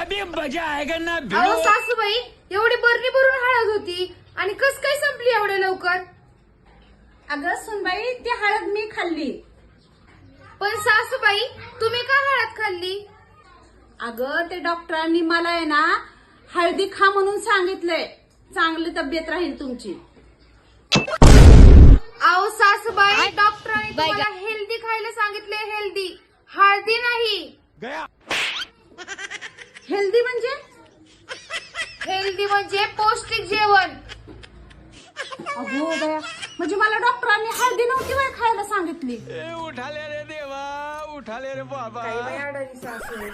अभी मजा आएगा ना अहो सासूबाई, एवढी बरणी भरून हळद होती आणि कस काय संपली एवढ्या लवकर? अगं सुनबाई, ती हळद मी खाल्ली. पण सासूबाई, तुम्ही का हळद खाल्ली? अगं ते डॉक्टरांनी मला आहे ना हळदी खा म्हणून सांगितलंय, चांगली तब्येत राहील तुमची. अहो सासूबाई, डॉक्टरांनी तुम्हाला हेल्दी खायला सांगितले, हेल्दी, हळदी नाही. गया हेल्दी म्हणजे? हेल्दी म्हणजे पौष्टिक जेवण. अगो बया, म्हणजे मला डॉक्टरांनी हळदी नव्हती बाय खायला सांगितली. उठाले रे देवा, उठाले रे बाबा. काही बाई अडाणी सासू.